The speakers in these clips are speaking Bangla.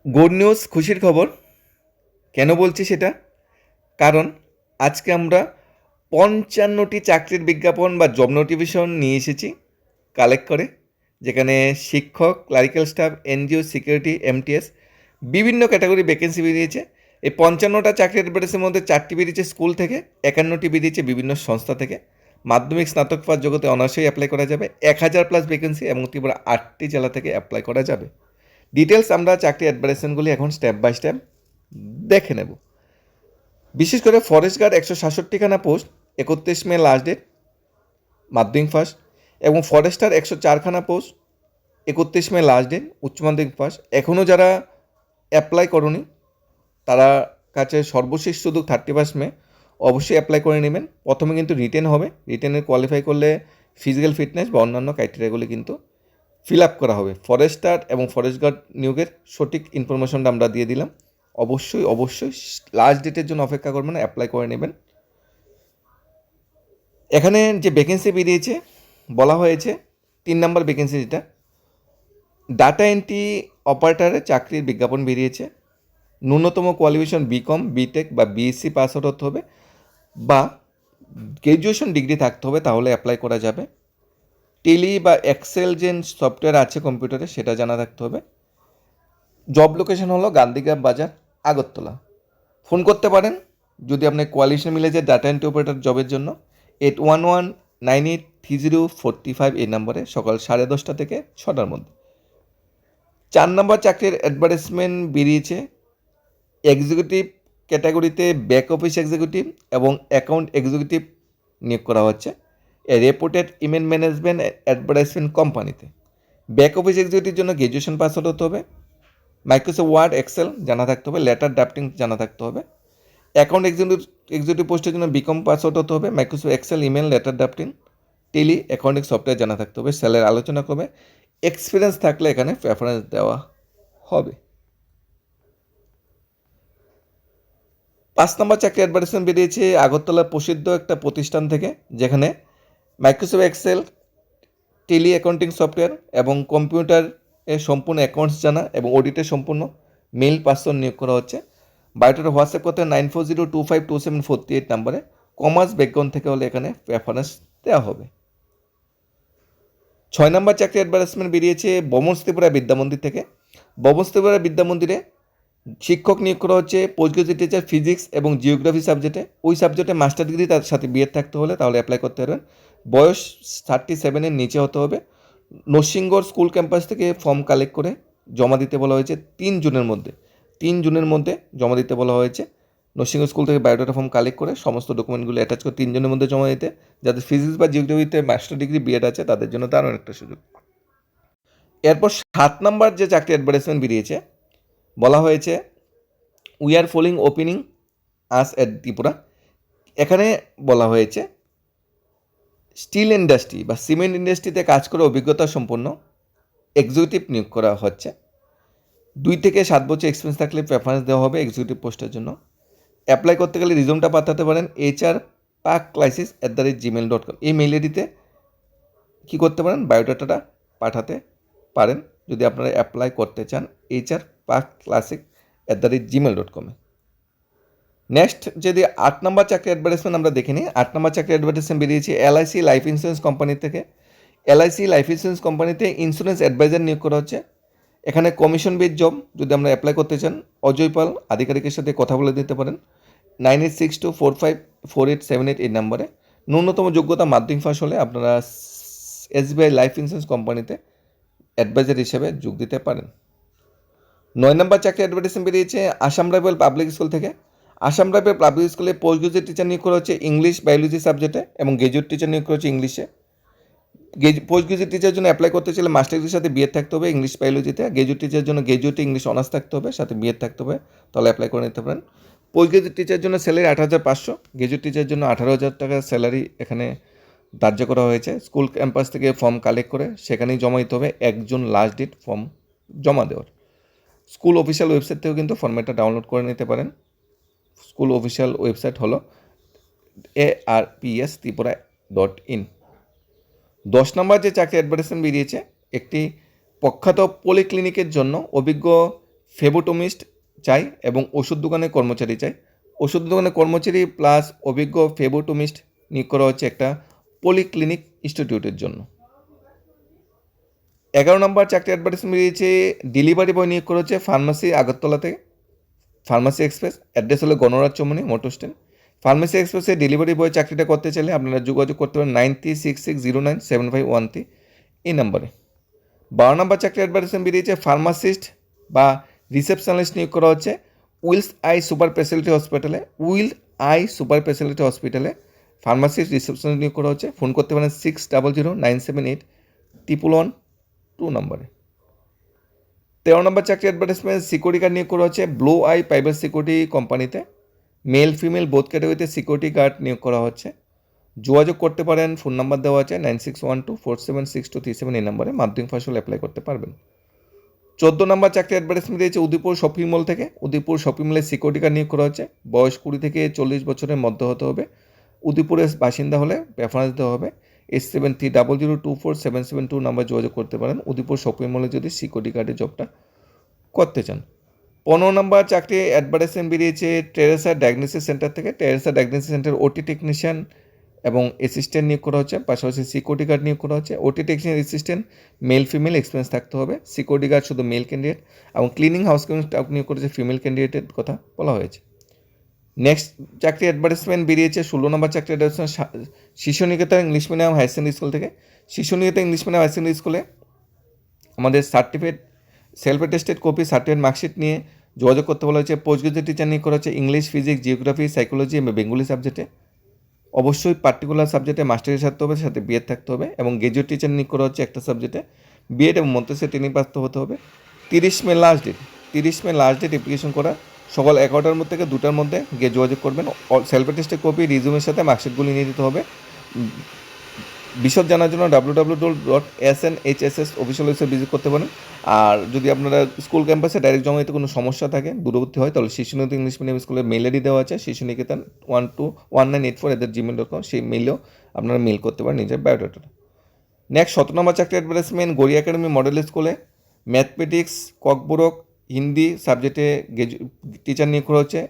গুড নিউজ, খুশির খবর। কেন বলছি সেটা? কারণ আজকে আমরা ৫৫টি চাকরির বিজ্ঞাপন বা জব নোটিফিকেশন নিয়ে এসেছি কালেক্ট করে, যেখানে শিক্ষক, clerical staff, NGO, security, MTS বিভিন্ন ক্যাটাগরি ভ্যাকেন্সি বেরিয়েছে। এই ৫৫টা চাকরির অ্যাডভার্টাইজের মধ্যে ৪টি বেরিয়েছে স্কুল থেকে, ৫১টি বেরিয়েছে বিভিন্ন সংস্থা থেকে। মাধ্যমিক, স্নাতক পাস জগতে অনার্সই অ্যাপ্লাই করা যাবে। ১,০০০+ ভ্যাকেন্সি এবং ত্রিপুরা ৮টি জেলা থেকে অ্যাপ্লাই করা যাবে। ডিটেলস আমরা চাকরি অ্যাডভার্টাইজমেন্টগুলি এখন স্টেপ বাই স্টেপ দেখে নেব। বিশেষ করে ফরেস্ট গার্ড ১৬৭খানা পোস্ট, ৩১ মে লাস্ট ডেট, মাধ্যমিক পাস। এবং ফরেস্টার ১০৪খানা পোস্ট, ৩১ মে লাস্ট ডেট, উচ্চ মাধ্যমিক পাস। এখনও যারা অ্যাপ্লাই করনি তারা কাছে সর্বশেষ শুধু 31 মে অবশ্যই অ্যাপ্লাই করে নেবেন। প্রথমে কিন্তু রিটেন হবে, রিটেনের কোয়ালিফাই করলে ফিজিক্যাল ফিটনেস বা অন্যান্য ক্রাইটেরিয়াগুলি কিন্তু ফিল আপ করা হবে। ফরেস্টার এবং ফরেস্ট গার্ড নিয়োগের সঠিক ইনফরমেশনটা আমরা দিয়ে দিলাম। অবশ্যই অবশ্যই লাস্ট ডেটের জন্য অপেক্ষা করবেন, অ্যাপ্লাই করে নেবেন। এখানে যে ভ্যাকেন্সি বেরিয়েছে বলা হয়েছে ৩ নম্বর ভ্যাকেন্সি, যেটা ডাটা এন্ট্রি অপারেটরের চাকরির বিজ্ঞাপন বেরিয়েছে। ন্যূনতম কোয়ালিফিকেশন বিকম, বিটেক বা বিএসসি পাস আউট হতে হবে বা গ্র্যাজুয়েশন ডিগ্রি থাকতে হবে, তাহলে অ্যাপ্লাই করা যাবে। টেলি বা এক্সেল যে সফটওয়্যার আছে কম্পিউটারে সেটা জানা থাকতে হবে। জব লোকেশন হলো গান্ধীগ্রাম বাজার, আগরতলা। ফোন করতে পারেন যদি আপনার কোয়ালিফিকেশন মিলে যায় ডাটা এন্ট্রি অপারেটর জবের জন্য 8119830435 এই নম্বরে, সকাল 10:30 থেকে 6টার মধ্যে। 4 নম্বর চাকরির অ্যাডভার্টাইজমেন্ট বেরিয়েছে। এক্সিকিউটিভ ক্যাটাগরিতে ব্যাক অফিস এক্সিকিউটিভ এবং অ্যাকাউন্ট এক্সিকিউটিভ নিয়োগ করা হচ্ছে রেপুটেড ইমেল ম্যানেজমেন্ট অ্যাডভার্টাইজমেন্ট কোম্পানিতে। ব্যাক অফিস এক্সিকিউটিভের জন্য গ্র্যাজুয়েশন পাস আউট হতে হবে, মাইক্রোসফট ওয়ার্ড, এক্সেল জানা থাকতে হবে, লেটার ড্রাফটিং জানা থাকতে হবে। অ্যাকাউন্ট এক্সিকিউটিভ পোস্টের জন্য বিকম পাস আউট হতে হবে, Microsoft Excel, email, letter drafting, Tally, accounting software জানা থাকতে হবে। স্যালারি আলোচনা করবে, এক্সপিরিয়েন্স থাকলে এখানে প্রেফারেন্স দেওয়া হবে। 5 নম্বর চাকরি অ্যাডভার্টাইজমেন্ট বেরিয়েছে আগরতলার প্রসিদ্ধ একটা প্রতিষ্ঠান থেকে, যেখানে Microsoft Excel, Tally accounting software এবং কম্পিউটার এর সম্পূর্ণ অ্যাকাউন্টস জানা এবং অডিটের সম্পূর্ণ মেল পার্সন নিয়োগ করা হচ্ছে। বায়োডাটা হোয়াটসঅ্যাপ করতে 9402522748 নম্বরে। কমার্স ব্যাকগ্রাউন্ড থেকে হলে এখানে প্রেফারেন্স দেওয়া হবে। 6 নম্বর চাকরি অ্যাডভার্টাইজমেন্ট বেরিয়েছে বমন ত্রিপুরা বিদ্যামন্দির থেকে। বমন ত্রিপুরা বিদ্যামন্দিরে শিক্ষক নিয়োগ করা হচ্ছে পোস্ট গ্রাজুয়েট টিচার ফিজিক্স এবং জিওগ্রাফি সাবজেক্টে। ওই সাবজেক্টে মাস্টার ডিগ্রি তার সাথে বিএড থাকতে হলে তাহলে অ্যাপ্লাই করতে পারবেন। বয়স 37-এর নিচে হতে হবে। নরসিংগড় স্কুল ক্যাম্পাস থেকে ফর্ম কালেক্ট করে জমা দিতে বলা হয়েছে 3 জুনের মধ্যে। 3 জুনের মধ্যে জমা দিতে বলা হয়েছে। নরসিংগড় স্কুল থেকে বায়োডাটা ফর্ম কালেক্ট করে সমস্ত ডকুমেন্টগুলো অ্যাটাচ করে 3 জনের মধ্যে জমা দিতে। যাদের ফিজিক্স বা জিওগ্রাফিতে মাস্টার ডিগ্রি বিএড আছে তাদের জন্য তারও একটা সুযোগ। এরপর 7 নম্বর যে চাকরি অ্যাডভার্টাইজমেন্ট বেরিয়েছে বলা হয়েছে উই আর ফলোইং ওপেনিং আস এট ত্রিপুরা। এখানে বলা হয়েছে স্টিল ইন্ডাস্ট্রি বা সিমেন্ট ইন্ডাস্ট্রিতে কাজ করে অভিজ্ঞতা সম্পন্ন এক্সিকিউটিভ নিয়োগ করা হচ্ছে। 2 থেকে 7 বছর এক্সপিরিয়েন্স থাকলে প্রেফারেন্স দেওয়া হবে এক্সিকিউটিভ পোস্টের জন্য। অ্যাপ্লাই করতে গেলে রিজুমটা পাঠাতে পারেন hr.pakclisis@gmail.com এই মেইল আইডিতে কী করতে পারেন, বায়োডাটাটা পাঠাতে পারেন যদি আপনারা অ্যাপ্লাই করতে চান hr.pakclassic@gmail.com। নেক্সট যদি 8 নম্বর চাকরি অ্যাডভার্টাইজমেন্ট আমরা দেখে নিই। 8 নম্বর চাকরি অ্যাডভার্টাইজমেন্ট বেরিয়েছে এলআইসি লাইফ ইন্স্যুরেন্স কোম্পানি থেকে। এলআইসি লাইফ ইন্স্যুরেন্স কোম্পানিতে ইন্স্যুরেন্স অ্যাডভাইজার নিয়োগ করা হচ্ছে। এখানে কমিশন বেস জব, যদি আমরা অ্যাপ্লাই করতে চান অজয় পাল আধিকারিকের সাথে কথা বলে দিতে পারেন 9862454878 এই নম্বরে। ন্যূনতম যোগ্যতা মাধ্যমিক পাস হলে আপনারা এসবিআই লাইফ ইন্স্যুরেন্স কোম্পানিতে অ্যাডভাইজার হিসেবে যোগ দিতে পারেন। 9 নম্বর চাকরি অ্যাডভার্টাইজমেন্ট বেরিয়েছে আসাম রাইফেল পাবলিক স্কুল থেকে। আসাম রাইফেল পাবলিক স্কুলে পোস্ট গ্রাজুয়েট টিচার নিয়োগ করা হচ্ছে ইংলিশ বায়োলজি সাবজেক্টে এবং গ্রাজুয়েট টিচার নিয়োগ করা হচ্ছে ইংলিশে। পোস্ট গ্রাজুয়েট টিচারের জন্য অ্যাপ্লাই করতে চাইলে মাস্টার ডিগ্রির সাথে বিএড থাকতে হবে ইংলিশ বায়োলজিতে। গ্রাজুয়েট টিচারের জন্য গ্রাজুয়েট ইংলিশ অনার্স থাকতে হবে, সাথে বিএড থাকতে হবে, তাহলে অ্যাপ্লাই করে নিতে পারেন। পোস্ট গ্রাজুয়েট টিচারের জন্য স্যালারি 8,500, গ্রাজুয়েট টিচারের জন্য 18,000 টাকা স্যালারি এখানে ধার্য করা হয়েছে। স্কুল ক্যাম্পাস থেকে ফর্ম কালেক্ট করে সেখানেই জমা দিতে হবে 1 জুন লাস্ট ডেট ফর্ম জমা দেওয়ার। স্কুল অফিসিয়াল ওয়েবসাইট থেকেও কিন্তু ফর্মেটটা ডাউনলোড করে নিতে পারেন। স্কুল অফিসিয়াল ওয়েবসাইট হলো arpstripura.in। 10 নম্বর যে চাকরি অ্যাডভার্টাইজমেন্ট বেরিয়েছে একটি প্রখ্যাত পলিক্লিনিকের জন্য অভিজ্ঞ ফেবোটমিস্ট চাই এবং ওষুধ দোকানের কর্মচারী চাই। ওষুধ দোকানের কর্মচারী প্লাস অভিজ্ঞ ফেবোটমিস্ট নিয়োগ করা হচ্ছে একটা পলিক্লিনিক ইনস্টিটিউটের জন্য। 11 নম্বর চাকরি অ্যাডভার্টাইজমেন্ট বেরিয়েছে, ডেলিভারি বয় নিয়োগ করা হচ্ছে ফার্মাসি আগরতলা থেকে, ফার্মাসি এক্সপ্রেস, অ্যাড্রেস হলো গণরাজ চৌমনি মোটর স্ট্যান্ড। ফার্মাসি এক্সপ্রেসে ডেলিভারি বয় চাকরিটা করতে চাইলে আপনারা যোগাযোগ করতে পারেন 9366097513 এই নাম্বারে। 12 নম্বর চাকরি অ্যাডভার্টাইজমেন্ট বেরিয়েছে, ফার্মাসিস্ট বা রিসেপশনিস্ট নিয়োগ করা হচ্ছে উইলস আই সুপার স্পেশালিটি হসপিটালে, ফার্মাসিস্ট রিসেপশনিস্ট নিয়োগ করা হচ্ছে। ফোন করতে পারেন 6009781112 নম্বরে। 13 নম্বর চাকরি অ্যাডভার্টাইজমেন্ট, সিকিউরিটি গার্ড নিয়োগ করা হচ্ছে ব্লু আই প্রাইভেট সিকিউরিটি কোম্পানিতে, মেল ফিমেল বোথ ক্যাটাগরিতে সিকিউরিটি গার্ড নিয়োগ করা হচ্ছে। যোগাযোগ করতে পারেন, ফোন নাম্বার দেওয়া আছে 9612476237 এই নাম্বারে, মাধ্যমিক ফসল অ্যাপ্লাই করতে পারবেন। 14 নম্বর চাকরি অ্যাডভার্টাইজমেন্ট দিয়েছে উদয়পুর শপিং মল থেকে, উদয়পুর শপিং মলে সিকিউরিটি গার্ড নিয়োগ করা হচ্ছে। বয়স 20 থেকে 40 বছরের মধ্যে হতে হবে। উদয়পুরের বাসিন্দা হলে প্রেফারেন্স দেওয়া হবে। 8730024772 নাম্বার যোগাযোগ করতে পারেন উদয়পুর শপিং মলে যদি সিকিউরিটি গার্ডের জবটা করতে চান। 15 নম্বর চাকরি অ্যাডভার্টাইজমেন্ট বেরিয়েছে টেরেসা ডায়াগনোসিস সেন্টার থেকে, টেরেসা ডায়াগনোসিস সেন্টার ওটি টেকনিশিয়ান এবং অ্যাসিস্ট্যান্ট নিয়োগ করা হচ্ছে, পাশাপাশি সিকিউরিটি গার্ড নিয়োগ করা হচ্ছে। ওটি technician assistant male female experience থাকতে হবে, সিকিউরিটি গার্ড শুধু মেল ক্যান্ডিডেট, এবং ক্লিনিং হাউসকিপিং স্টাফ নিয়োগ করেছে ফিমেল ক্যান্ডিডেটের কথা বলা হয়েছে। নেক্সট চাকরি অ্যাডভার্টাইজমেন্ট বেরিয়েছে 16 নম্বর চাকরি advertisement Shishu Niketan English medium higher secondary school থেকে। Shishu Niketan English medium higher secondary স্কুলে আমাদের certificate self attested copy certificate marksheet নিয়ে যোগাযোগ করতে বলা হয়েছে। পোস্ট গ্রাজুয়েট টিচার নিয়োগ করা হচ্ছে ইংলিশ, ফিজিক্স, জিওগ্রাফি, সাইকোলজি এবং বেঙ্গলি সাবজেক্টে। অবশ্যই পার্টিকুলার সাবজেক্টে মাস্টার্স থাকতে হবে, সাথে বিএড থাকতে হবে, এবং গ্রাজুয়েট টিচার নিয়োগ করা হচ্ছে একটা সাবজেক্টে বিএড এবং মন্ত্রিসের ট্রেনিং পাস হতে হবে। 30 মে লাস্ট ডেট অ্যাপ্লিকেশন করা। সকাল 11টার মধ্যে থেকে 2টার মধ্যে গিয়ে যোগাযোগ করবেন। সেলফ অ্যাটেস্টেড কপি রিজিউমের সাথে মার্কশিটগুলি নিয়ে দিতে হবে। বিশদ জানার জন্য www.snhss অফিসিয়াল ওয়েবসাইট ভিজিট করতে পারেন। আর যদি আপনারা স্কুল ক্যাম্পাসে ডাইরেক্ট জমা দিতে কোনো সমস্যা থাকে, দূরবর্তী হয়, তাহলে শিশু নিকেতন ইংলিশ মিডিয়াম স্কুলের মেল আইডি দেওয়া আছে শিশুনিকেতন 121984@gmail.com, সেই মেইলেও আপনারা মেল করতে পারেন নিজের বায়োডাটাটা। নেক্সট 17 নম্বর চাকরি অ্যাডভার্টাইজমেন্ট, গড়িয়া একাডেমি মডেল স্কুলে ম্যাথমেটিক্স, ককবরক, হিন্দি সাবজেক্টে টিচার নিয়োগ করা হচ্ছে।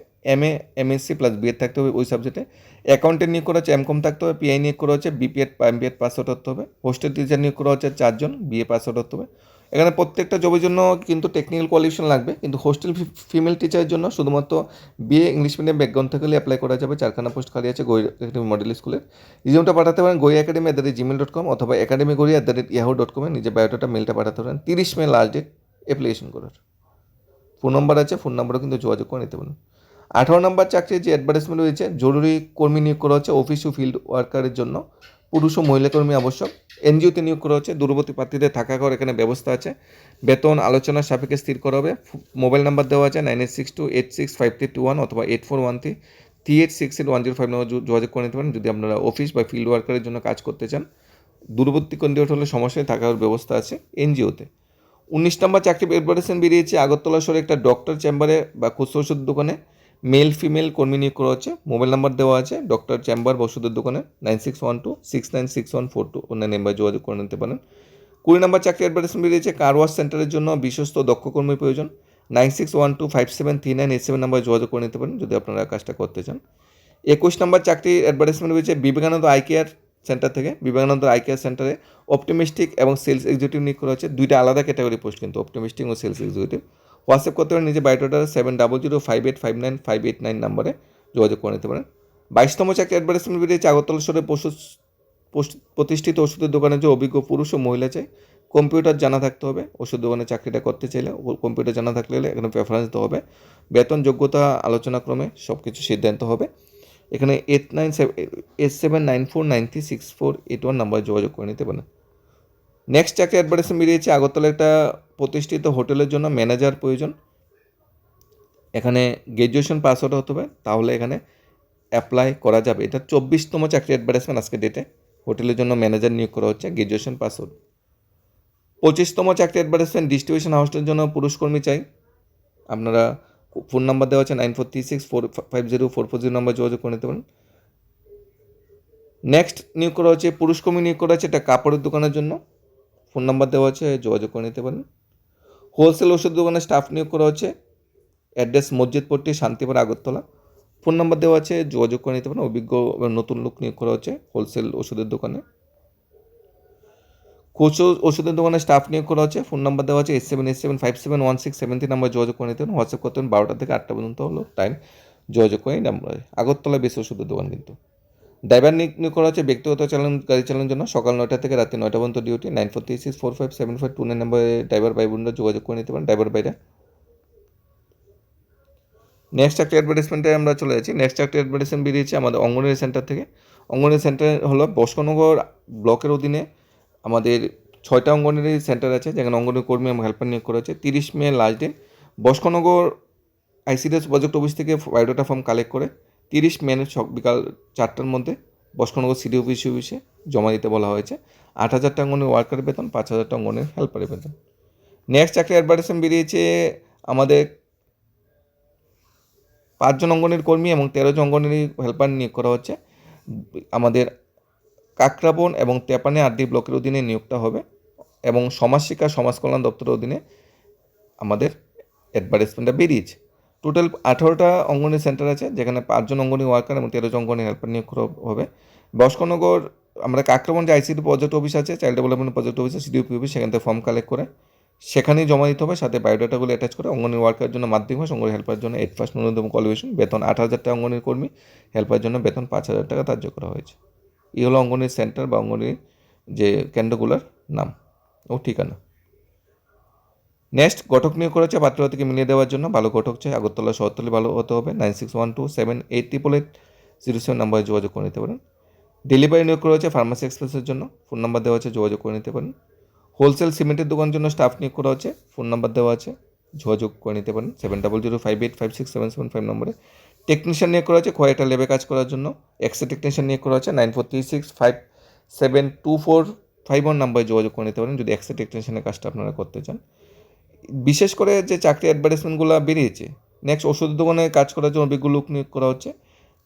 MSc প্লাস বিএড থাকতে হবে ওই সাবজেক্টে। অ্যাকাউন্টেন্ট নিয়োগ করা হচ্ছে এমকম থাকতে হবে। পিআই নিয়োগ করা হচ্ছে বিপিএড এমবিএড পাস আউট হতে হবে। হোস্টেল টিচার নিয়োগ করা হচ্ছে 4 জন, বিএ পাস আউট হতে হবে। এখানে প্রত্যেকটা জবের জন্য কিন্তু টেকনিক্যাল কোয়ালিফিকেশন লাগবে, কিন্তু হোস্টেল ফিমেল টিচারের জন্য শুধুমাত্র বিএ ইংলিশ মিডিয়াম ব্যাকগ্রাউন্ড থেকে অ্যাপ্লাই করা যাবে। 4খানা পোস্ট খালি আছে গড়িয়া একাডেমি মডেল স্কুলের। রিজিউমটা পাঠাতে পারেন goiaacademy@gmail.com অথবা academygori@yahoo.com নিজের বায়োডাটা মেলটা পাঠাতে পারেন। 30 মে লাস্ট ডেট অ্যাপ্লিকেশন করার। ফোন নাম্বার আছে, ফোন নাম্বারও কিন্তু যোগাযোগ করে নিতে পারেন। 18 নম্বর চাকরির যে অ্যাডভার্টাইজমেন্ট রয়েছে, জরুরি কর্মী নিয়োগ করা হচ্ছে অফিস ও ফিল্ড ওয়ার্কারের জন্য, পুরুষ ও মহিলা কর্মী আবশ্যক। এনজিওতে নিয়োগ করা হচ্ছে, দূরবর্তী প্রার্থীদের থাকা ঘর এখানে ব্যবস্থা আছে। বেতন আলোচনার সাপেক্ষে স্থির করা হবে। মোবাইল নাম্বার দেওয়া আছে 9862865321 অথবা 841338681005 নম্বর যোগাযোগ করে নিতে পারেন যদি আপনারা অফিস বা ফিল্ড ওয়ার্কারের জন্য কাজ করতে চান। দূরবর্তী ক্যান্ডিডেট হলে সমস্যায় থাকার ব্যবস্থা আছে এনজিওতে। 19 নম্বর চাকরি অ্যাডভার্টাইজমেন্ট বেরিয়েছে আগরতলা শহরে একটা ডক্টর চেম্বারে বা খুচরো ওষুধ দোকানে মেল ফিমেল কর্মী নিয়োগ করা হচ্ছে। মোবাইল নাম্বার দেওয়া আছে ডক্টর চেম্বার বা ওষুধের দোকানে 9612696142 অন্য নাম্বারে যোগাযোগ করে নিতে পারেন। 20 নম্বর চাকরি অ্যাডভার্টাইজমেন্ট বেরিয়েছে কার ওয়াশ সেন্টারের জন্য বিশ্বস্ত দক্ষ কর্মীর প্রয়োজন। 9612573987 নাম্বারে যোগাযোগ করে নিতে পারেন যদি আপনারা কাজটা করতে চান। 21 নম্বর চাকরি অ্যাডভার্টাইজমেন্ট রয়েছে বিবেকানন্দ আই কেয়ার সেন্টার থেকে। বিবেকানন্দ আই কেয়ার সেন্টারে অপটিমিস্টিক এবং সেলস এক্সিকিউটিভ নিয়োগ করা হচ্ছে। 2টা আলাদা ক্যাটাগরি পোস্ট কিন্তু, অপটিমিস্টিক ও সেলস এক্সিকিউটিভ। হোয়াটসঅ্যাপ করতে পারেন নিজে বায়োডাটা 7005859558 নাম্বারে যোগাযোগ করে নিতে পারেন। 22তম চাকরি অ্যাডভার্টাইজমেন্ট বেরিয়েছে আগরতলা শহরে প্রতিষ্ঠিত ওষুধের দোকানে যে অভিজ্ঞ পুরুষ ও মহিলা চাই। কম্পিউটার জানা থাকতে হবে, ওষুধ দোকানে চাকরিটা করতে চাইলে কম্পিউটার জানা থাকলে এখানে প্রেফারেন্স দিতে হবে। বেতন যোগ্যতা আলোচনাক্রমে সব কিছু সিদ্ধান্ত হবে। এখানে 8794936481 নাম্বারে যোগাযোগ করে নিতে পারেন। নেক্সট চাকরি অ্যাডভার্টাইজমেন্ট বেরিয়েছে আগরতলা একটা প্রতিষ্ঠিত হোটেলের জন্য ম্যানেজার প্রয়োজন। এখানে গ্র্যাজুয়েশন পাস আউট হতে হবে, তাহলে এখানে অ্যাপ্লাই করা যাবে। এটা 24তম চাকরি অ্যাডভার্টাইজমেন্ট আজকে ডেটে। হোটেলের জন্য ম্যানেজার নিয়োগ করা হচ্ছে, গ্র্যাজুয়েশন পাস আউট। 25তম চাকরি অ্যাডভার্টাইজমেন্ট ডিস্ট্রিবিউশন হাউসের জন্য পুরুষ কর্মী চাই। আপনারা ফোন নাম্বার দেওয়া আছে 9436450440 নাম্বার যোগাযোগ করে নিতে পারেন। নেক্সট নিয়োগ করা হচ্ছে পুরুষ কর্মী নিয়োগ করা হচ্ছে এটা কাপড়ের দোকানের জন্য। ফোন নাম্বার দেওয়া আছে, যোগাযোগ করে নিতে পারেন। হোলসেল ওষুধ দোকানে স্টাফ নিয়োগ করা হচ্ছে, address Masjidpatti, Shantipur, Agartala. Phone number দেওয়া আছে, যোগাযোগ করে নিতে পারেন। অভিজ্ঞ নতুন লোক নিয়োগ করা হচ্ছে হোলসেল ওষুধের দোকানে। খুচরো ওষুধের দোকানে স্টাফ নিয়োগ করা হচ্ছে, ফোন নাম্বার দেওয়া আছে 8787571673 নাম্বার যোগাযোগ করে নিতে পারেন। হোয়াটসঅ্যাপ করতে পারেন, 12টা থেকে 8টা পর্যন্ত হলো টাইম, যোগাযোগ করে নাম্বারে। আগরতলা বেশি ওষুধের দোকান কিন্তু। ড্রাইভার নিয়োগ করা হচ্ছে ব্যক্তিগত গাড়ি চালানোর জন্য, সকাল 9টা থেকে রাত্রি 9টা পর্যন্ত ডিউটি। 9436457529 নাম্বারে ড্রাইভার ভাই বোনরা যোগাযোগ করে নিতে পারেন, ড্রাইভার ভাইরা। নেক্সট একটা অ্যাডভার্টাইজমেন্টে আমরা চলে যাচ্ছি। নেক্সট একটা অ্যাডভার্টাইজমেন্ট বেরিয়েছে আমাদের অঙ্গনওয়াড়ি সেন্টার থেকে। অঙ্গনওয়াড়ি সেন্টার হলো বস্কনগর ব্লকের অধীনে আমাদের 6টা অঙ্গনওয়াড়ি সেন্টার আছে, যেখানে অঙ্গনওয়াড়ি কর্মী এবং হেল্পার নিয়োগ করা হচ্ছে। 30 May last date. Boxanagar ICDS project office থেকে বায়োডাটা ফর্ম কালেক্ট করে 30 মে বিকাল 4টার মধ্যে বস্কনগর সিডি অফিসে জমা দিতে বলা হয়েছে। 8,000 টাকা অঙ্গনওয়াড়ি ওয়ার্কারের বেতন, 5,000 টাকা অঙ্গনওয়াড়ি হেল্পারের বেতন। নেক্সট চাকরি অ্যাডভার্টাইজমেন্ট বেরিয়েছে আমাদের 5 জন অঙ্গনওয়াড়ি কর্মী এবং 13 জন অঙ্গনওয়াড়ি হেল্পার নিয়োগ করা হচ্ছে। আমাদের কাকরাবন এবং তেপানে আরডি ব্লকের অধীনে নিয়োগটা হবে, এবং সমাজশিক্ষা সমাজ কল্যাণ দপ্তরের অধীনে আমাদের অ্যাডভার্টাইজমেন্টটা বেরিয়েছে। টোটাল 18টা অঙ্গনওয়াড়ি সেন্টার আছে, যেখানে 5 জন অঙ্গনওয়াড়ি ওয়ার্কার এবং 13 জন অঙ্গনওয়াড়ি হেল্পার নিয়োগ করা হবে। বস্কনগর আমরা কাকরাবন যে আইসিডি প্রজেক্ট অফিস আছে, child development project office, CDOP office, সেখান থেকে ফর্ম কালেক্ট করে সেখানেই জমা দিতে হবে, সাথে বায়োডাটাগুলো অ্যাটাচ করে। অঙ্গনওয়াড়ি ওয়ার্কারের জন্য মাধ্যমিক পাস, অঙ্গনওয়াড়ি হেল্পারের জন্য 8 পাস ন্যূনতম কোয়ালিফিকেশন, বেতন 8,000 টাকা অঙ্গনওয়াড়ি কর্মী, হেল্পারের জন্য বেতন 5,000 টাকা ধার্য করা হয়েছে। এই হলো অঙ্গনওয়াড়ি সেন্টার বা অঙ্গনওয়াড়ি যে কেন্দ্রগুলোর নাম ও ঠিকানা। নেক্সট ঘটক নিয়োগ করা হচ্ছে পাত্রপাত্রীকে মিলিয়ে দেওয়ার জন্য। ভালো ঘটক চাই, আগরতলা শহরতলি ভালো হতে হবে। 9612788807 নাম্বারে যোগাযোগ করে নিতে পারেন। ডেলিভারি নিয়োগ করা হচ্ছে ফার্মাসি এক্সপ্রেসের জন্য, ফোন নাম্বার দেওয়া আছে, যোগাযোগ করে নিতে পারেন। হোলসেল সিমেন্টের দোকানের জন্য স্টাফ নিয়োগ করা হচ্ছে, ফোন নাম্বার দেওয়া আছে, যোগাযোগ করে নিতে পারেন 7005856775 নম্বরে। টেকনিশিয়ান নিয়োগ করা হচ্ছে কয়েকটা লেবে কাজ করার জন্য। এক্সরে টেকনিশিয়ান নিয়োগ করা হচ্ছে 9436572451 নাম্বারে যোগাযোগ করে নিতে পারেন যদি এক্সরে টেকনিশিয়ানের কাজটা আপনারা করতে চান। বিশেষ করে যে চাকরি অ্যাডভার্টাইজমেন্টগুলো বেরিয়েছে, নেক্সট ওষুধের দোকানে কাজ করার জন্য অভিজ্ঞ লোক নিয়োগ করা হচ্ছে।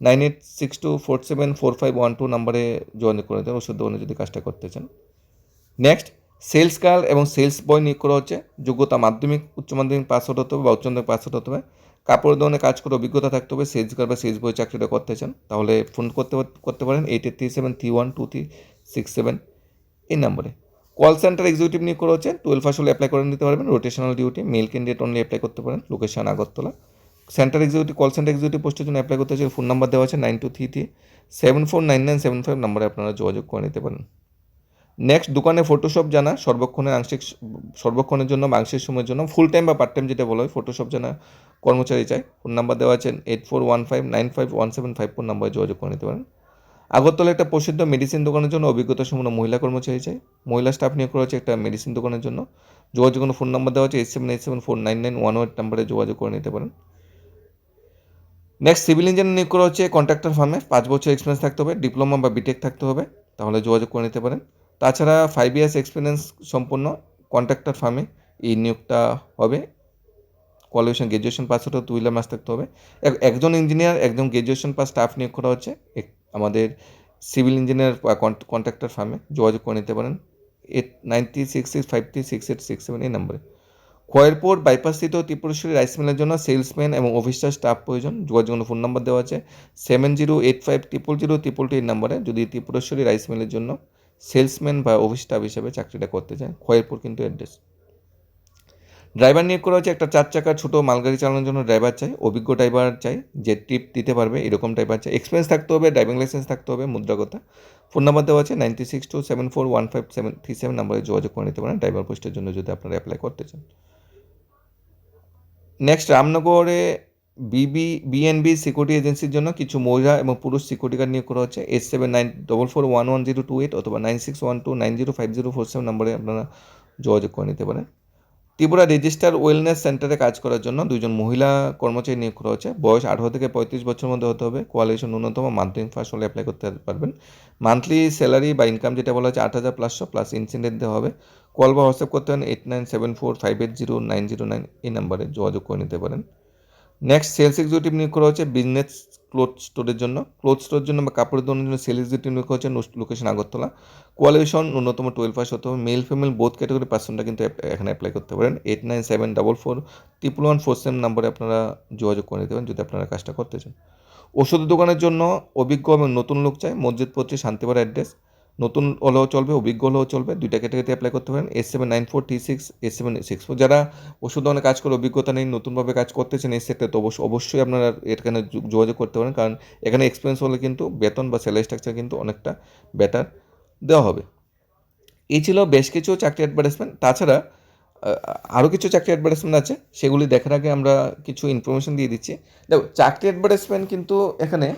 9862474512 নাম্বারে যোগাযোগ করে নিতে পারেন ওষুধ দোকানে যদি কাজটা করতে চান। নেক্সট সেলস গার্ল এবং সেলস বয় নিয়োগ করা হচ্ছে। যোগ্যতা মাধ্যমিক, উচ্চ মাধ্যমিক পাস আউট হতে হবে বা উচ্চ মাধ্যমিক পাস আউট হতে হবে। কাপড় দোকানে কাজ করে অভিজ্ঞতা থাকতে হবে। সেলস গার্ল বা সেলস বয় চাকরিটা করতে চান তাহলে ফোন করতে পারেন 8837312367 এই নম্বরে। কল সেন্টার এক্সিকিউটিভ নিয়োগ করা হচ্ছে। 12 পাস হলে অ্যাপ্লাই করে নিতে পারবেন। Rotational duty, male candidate only apply করতে পারেন। Location Agartala. Centre executive, call centre executive পোস্টের জন্য অ্যাপ্লাই করতে হচ্ছে। ফোন নাম্বার দেওয়া আছে 9233749975 নাম্বারে আপনারা যোগাযোগ করে নিতে পারেন। নেক্সট দোকানে ফটোশপ জানা সর্বক্ষণের জন্য বা আংশিক সময়ের জন্য, ফুল টাইম বা পার্ট টাইম যেটা বলা হয়, ফটোশপ জানা কর্মচারী চাই। ফোন নাম্বার দেওয়া আছে 8415951754 নাম্বারে যোগাযোগ করে নিতে পারেন। আগরতলা একটা প্রসিদ্ধ মেডিসিন দোকানের জন্য অভিজ্ঞতা সম্পন্ন মহিলা কর্মচারী চাই। মহিলা স্টাফ নিয়োগ করা হচ্ছে একটা মেডিসিন দোকানের জন্য। যোগাযোগের ফোন নাম্বার দেওয়া আছে 8787499118 নাম্বারে যোগাযোগ করে নিতে পারেন। নেক্সট সিভিল ইঞ্জিনিয়ার নিয়োগ করা হচ্ছে কন্ট্রাক্টর ফার্মে। 5 বছর এক্সপিরিয়েন্স থাকতে হবে, ডিপ্লোমা বা বিটেক থাকতে হবে, তাহলে যোগাযোগ করে নিতে পারেন। তাছাড়া 5 ইয়ার্স এক্সপিরিয়েন্স সম্পন্ন কন্ট্রাক্টর ফার্মে এই নিয়োগটা হবে। কোয়ালিফিকেশন গ্র্যাজুয়েশন পাস হতে 2 মাস থাকতে হবে। একজন ইঞ্জিনিয়ার, একজন গ্র্যাজুয়েশন পাস স্টাফ নিয়োগ করা হচ্ছে আমাদের সিভিল ইঞ্জিনিয়ার কন্ট্রাক্টর ফার্মে। যোগাযোগ করে নিতে পারেন 8966536867 এই নম্বরে। খয়েরপুর বাইপাসস্থিত ত্রিপুরেশ্বরী রাইস মিলের জন্য সেলসম্যান এবং অফিসার স্টাফ প্রয়োজন। যোগাযোগের ফোন নাম্বার দেওয়া আছে 7085000222 এই নাম্বারে যদি ত্রিপুরেশ্বরী রাইস মিলের জন্য সেলসম্যান বা অফিস স্টাফ হিসেবে চাকরিটা করতে চান। খয়েরপুর কিন্তু অ্যাড্রেস। ড্রাইভার নিয়োগ করা হচ্ছে একটা 4 চাকার ছোটো মালগাড়ি চালানোর জন্য ড্রাইভার চাই। অভিজ্ঞ ড্রাইভার চাই যে টিপ দিতে পারবে এরকম ড্রাইভার চাই। এক্সপিরিয়েন্স থাকতে হবে, ড্রাইভিং লাইসেন্স থাকতে হবে, মুদ্রাগতা। ফোন নাম্বার দেওয়া আছে 9627415737 নাম্বারে যোগাযোগ করে নিতে পারেন ড্রাইভার পোস্টের জন্য যদি আপনারা অ্যাপ্লাই করতে চান। নেক্সট রামনগরে বিএনবি সিকিউরিটি এজেন্সির জন্য কিছু মহিলা এবং পুরুষ সিকিউরিটি গার্ড নিয়োগ করা হচ্ছে। 8794411028 অথবা 9612905047 নম্বরে আপনারা যোগাযোগ করে নিতে পারেন। ত্রিপুরা রেজিস্টার ওয়েলনেস সেন্টারে কাজ করার জন্য 2 জন মহিলা কর্মচারী নিয়োগ করা হচ্ছে। বয়স 18 থেকে 35 বছরের মধ্যে হতে হবে। কোয়ালিফিকেশন ন্যূনতম মাধ্যমিক পাস হলে অ্যাপ্লাই করতে পারবেন। মান্থলি স্যালারি বা ইনকাম যেটা বলা হচ্ছে 8,000 প্লাস ইনসেন্টিভ দেওয়া হবে। কল বা হোয়াটসঅ্যাপ করতে পারেন 8974580909 এই নাম্বারে যোগাযোগ করে নিতে পারেন। নেক্সট সেলস এক্সিকিউটিভ নিয়োগ করা হচ্ছে বিজনেস ক্লোথ স্টোরের জন্য বা কাপড়ের দোকানের জন্য সেলস এক্সিকিউটিভ নিয়োগ করা হচ্ছে লোকেশন আগরতলা। কোয়ালিফিকেশন ন্যূনতম 12 পাস হতে হবে। মেল ফিমেল বোথ ক্যাটাগরি পার্সনটা কিন্তু এখানে অ্যাপ্লাই করতে পারেন। 8974411147 নম্বরে আপনারা যোগাযোগ করে নিতে পারেন যদি আপনারা কাজটা করতে চান। ওষুধের দোকানের জন্য অভিজ্ঞ এবং নতুন লোক চাই। মসজিদ পত্রী শান্তিপাড়া অ্যাড্রেস। নতুন হলেও চলবে, অভিজ্ঞ হলেও চলবে, দুইটা ক্যাটাগরিতে অ্যাপ্লাই করতে পারেন। S7943 S764। যারা ওষুধ দোকানে কাজ করে অভিজ্ঞতা নেই, নতুনভাবে কাজ করতেছেন এই সেক্টরে, তো অবশ্যই আপনারা এখানে যোগাযোগ করতে পারেন, কারণ এখানে এক্সপিরিয়েন্স হলে কিন্তু বেতন বা স্যালারি স্ট্রাকচার কিন্তু অনেকটা বেটার দেওয়া হবে। এই ছিল বেশ কিছু চাকরি অ্যাডভার্টাইজমেন্ট। তাছাড়া আরও কিছু চাকরি অ্যাডভার্টাইজমেন্ট আছে, সেগুলি দেখার আগে আমরা কিছু ইনফরমেশন দিয়ে দিচ্ছি। দেখো, চাকরি অ্যাডভার্টাইজমেন্ট কিন্তু এখানে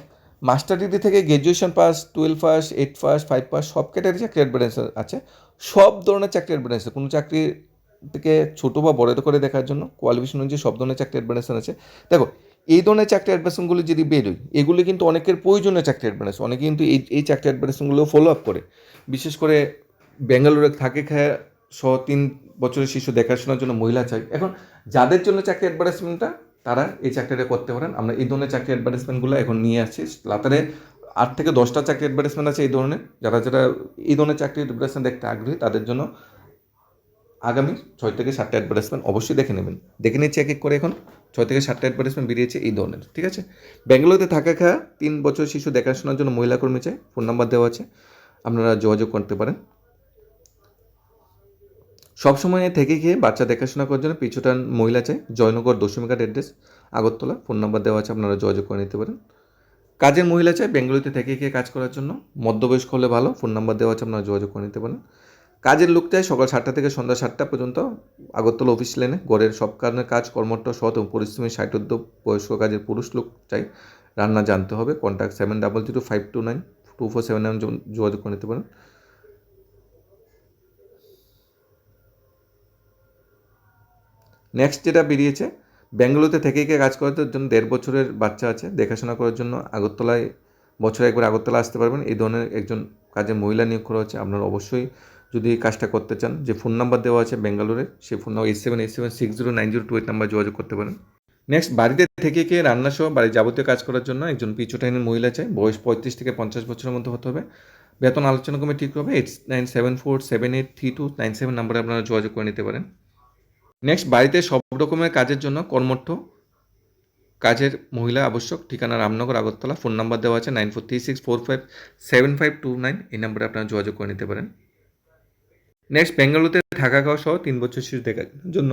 মাস্টার ডিগ্রি থেকে graduation pass, 12 pass, 8 pass, 5 pass সব ক্যাটাগরি চাকরি অ্যাডভার্টাইজমেন্ট আছে। সব ধরনের চাকরি অ্যাডভার্টাইজমেন্ট, কোনো চাকরি থেকে ছোটো বা বড় করে দেখার জন্য কোয়ালিফিকেশন অনুযায়ী সব ধরনের চাকরি অ্যাডভার্টাইজমেন্ট আছে। দেখো, এই ধরনের চাকরি অ্যাডভার্টাইজমেন্টগুলি যদি বেরোয়, এগুলি কিন্তু অনেকের প্রয়োজনীয় চাকরি অ্যাডভার্টাইজমেন্ট, অনেকে কিন্তু এই চাকরি অ্যাডভার্টাইজমেন্টগুলো ফলো আপ করে। বিশেষ করে বেঙ্গালুরু থাকে খায় সহ 3 বছরের শিশু দেখাশোনার জন্য মহিলা চাই। এখন যাদের জন্য চাকরি অ্যাডভার্টাইজমেন্টটা, তারা এই চাকরিটা করতে পারেন। আমরা এই ধরনের চাকরি অ্যাডভার্টাইজমেন্টগুলো এখন নিয়ে আসছি। লাতারে 8 থেকে 10টা চাকরি অ্যাডভার্টাইজমেন্ট আছে এই ধরনের। যারা এই ধরনের চাকরি অ্যাডভার্টাইজমেন্ট দেখতে আগ্রহী, তাদের জন্য আগামী 6 থেকে 7টা অ্যাডভার্টাইজমেন্ট অবশ্যই দেখে নেবেন। দেখে নিচ্ছি এক এক করে। এখন 6 থেকে 7টা অ্যাডভার্টাইজমেন্ট বেরিয়েছে এই ধরনের, ঠিক আছে। বেঙ্গালুরুতে থাকা খাওয়া 3 বছর শিশু দেখাশোনার জন্য মহিলা কর্মী চাই। ফোন নাম্বার দেওয়া আছে, আপনারা যোগাযোগ করতে পারেন। সবসময় থেকে খেয়ে বাচ্চা দেখাশোনা করার জন্য পিছুটান মহিলা চাই। Joynagar Dashamighat address Agartala. Phone number দেওয়া আছে, আপনারা যোগাযোগ করে নিতে পারেন। কাজের মহিলা চাই বেঙ্গালুরুতে থেকে খেয়ে কাজ করার জন্য, মধ্যবয়স্ক হলে ভালো। ফোন নাম্বার দেওয়া আছে, আপনারা যোগাযোগ করে নিতে পারেন। কাজের লোক চাই সকাল 7টা থেকে সন্ধ্যা 7টা পর্যন্ত আগরতলা অফিস লাইনে। গড়ের সব কারণে কাজ কর্মঠ সৎ এবং পরিশ্রমী 60 বয়স্ক কাজের পুরুষ লোক চাই। রান্না জানতে হবে। কন্ট্যাক্ট 7005292479 যোগাযোগ করে নিতে পারেন। নেক্সট যেটা বেরিয়েছে, বেঙ্গালুরুতে থেকে কাজ করার জন্য 1.5 বছরের বাচ্চা আছে দেখাশোনা করার জন্য আগরতলায়, বছরে একবার আগরতলা আসতে পারবেন। এই ধরনের একজন কাজের মহিলা নিয়োগ করা হচ্ছে। আপনারা অবশ্যই যদি কাজটা করতে চান, যে ফোন নাম্বার দেওয়া আছে বেঙ্গালুরের, সেই ফোন নাম্বার 8787609028 নাম্বার যোগাযোগ করতে পারেন। নেক্সট, বাড়িতে থেকে রান্না সহ বাড়ির যাবতীয় কাজ করার জন্য একজন পিছু টাইনের মহিলা চাই। বয়স 35 থেকে 50 বছরের মধ্যে হতে হবে। বেতন আলোচনা কমে ঠিক হবে। 8974783297 নাম্বারে আপনারা যোগাযোগ করে নিতে পারেন। নেক্সট, বাড়িতে সব রকমের কাজের জন্য কর্মঠ কাজের মহিলা আবশ্যক। ঠিকানা রামনগর আগরতলা। ফোন নাম্বার দেওয়া আছে 9436457529। এই নাম্বারে আপনারা যোগাযোগ করে নিতে পারেন। নেক্সট, বেঙ্গালুরুতে থাকা খাওয়া সহ 3 বছর শিশু দেখার জন্য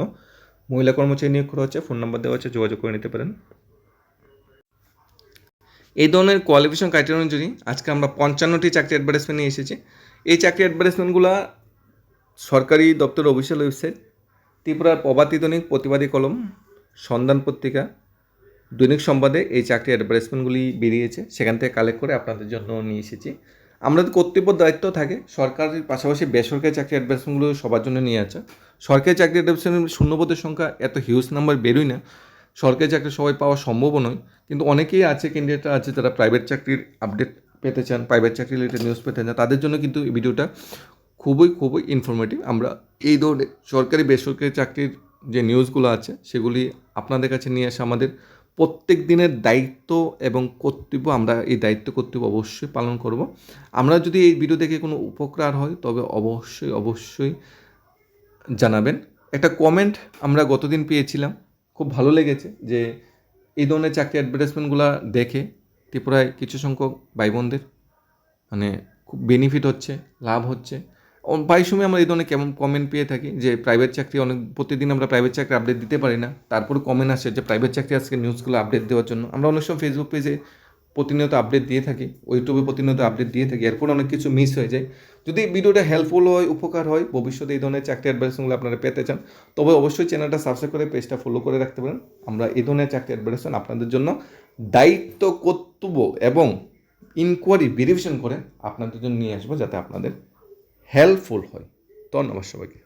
মহিলা কর্মচারী নিয়োগ করা হচ্ছে। ফোন নাম্বার দেওয়া আছে, যোগাযোগ করে নিতে পারেন। এই ধরনের কোয়ালিফিকেশন ক্রাইটেরিয়া অনুযায়ী আজকে আমরা 55টি চাকরি অ্যাডভার্টাইজমেন্ট নিয়ে এসেছি। এই চাকরি অ্যাডভার্টাইজমেন্টগুলো সরকারি দপ্তরের অফিসিয়াল ওয়েবসাইট, ত্রিপুরার প্রভাতী দৈনিক, প্রতিবাদী কলম, সন্ধান পত্রিকা, দৈনিক সংবাদে এই চাকরি অ্যাডভার্টাইজমেন্টগুলি বেরিয়েছে। সেখান থেকে কালেক্ট করে আপনাদের জন্য নিয়ে এসেছি। আমাদের কর্তব্য দায়িত্ব থাকে সরকারের পাশাপাশি বেসরকারি চাকরি অ্যাডভার্টাইজমেন্টগুলো সবার জন্য নিয়ে আসা। সরকারি চাকরি অ্যাডভার্টাইজমেন্ট শূন্যপদের সংখ্যা এত হিউজ নাম্বার বেরোয় না, সরকারি চাকরি সবাই পাওয়া সম্ভব নয়। কিন্তু অনেকেই আছে, ক্যান্ডিডেটরা আছে যারা প্রাইভেট চাকরির আপডেট পেতে চান, প্রাইভেট চাকরি রিলেটেড নিউজ পেতে চান, তাদের জন্য কিন্তু এই ভিডিওটা খুবই ইনফরমেটিভ। আমরা এই ধরনের সরকারি বেসরকারি চাকরির যে নিউজগুলো আছে সেগুলি আপনাদের কাছে নিয়ে আসা আমাদের প্রত্যেক দিনের দায়িত্ব এবং কর্তব্য। আমরা এই দায়িত্ব কর্তব্য অবশ্যই পালন করব। আমরা যদি এই ভিডিও দেখে কোনো উপকার হয় তবে অবশ্যই জানাবেন। একটা কমেন্ট আমরা গতদিন পেয়েছিলাম, খুব ভালো লেগেছে যে এই ধরনের চাকরি অ্যাডভার্টাইজমেন্টগুলো দেখে ত্রিপুরায় কিছু সংখ্যক ভাই বোনদের মানে খুব বেনিফিট হচ্ছে, লাভ হচ্ছে। প্রায় সময় আমরা এই ধরনের কেমন কমেন্ট পেয়ে থাকি যে প্রাইভেট চাকরি প্রতিদিন আমরা প্রাইভেট চাকরি আপডেট দিতে পারি না, তারপরে কমেন্ট আসে যে প্রাইভেট চাকরি আজকে নিউজগুলো আপডেট দেওয়ার জন্য। আমরা অনেক সময় ফেসবুক পেজে প্রতিনিয়ত আপডেট দিয়ে থাকি, ইউটিউবে প্রতিনিয়ত আপডেট দিয়ে থাকি, এরপর অনেক কিছু মিস হয়ে যায়। যদি ভিডিওটা হেল্পফুল হয়, উপকার হয়, ভবিষ্যতে এই ধরনের চাকরি অ্যাডভার্টাইজমেন্টগুলো আপনারা পেতে চান, তবে অবশ্যই চ্যানেলটা সাবস্ক্রাইব করে পেজটা ফলো করে রাখতে পারেন। আমরা এই ধরনের চাকরি অ্যাডভার্টাইজমেন্ট আপনাদের জন্য দায়িত্ব কর্তব্য এবং ইনকোয়ারি ভেরিফিকেশন করে আপনাদের জন্য নিয়ে আসবো, যাতে আপনাদের হেল্পফুল হয়। ধন্যবাদ সবাইকে।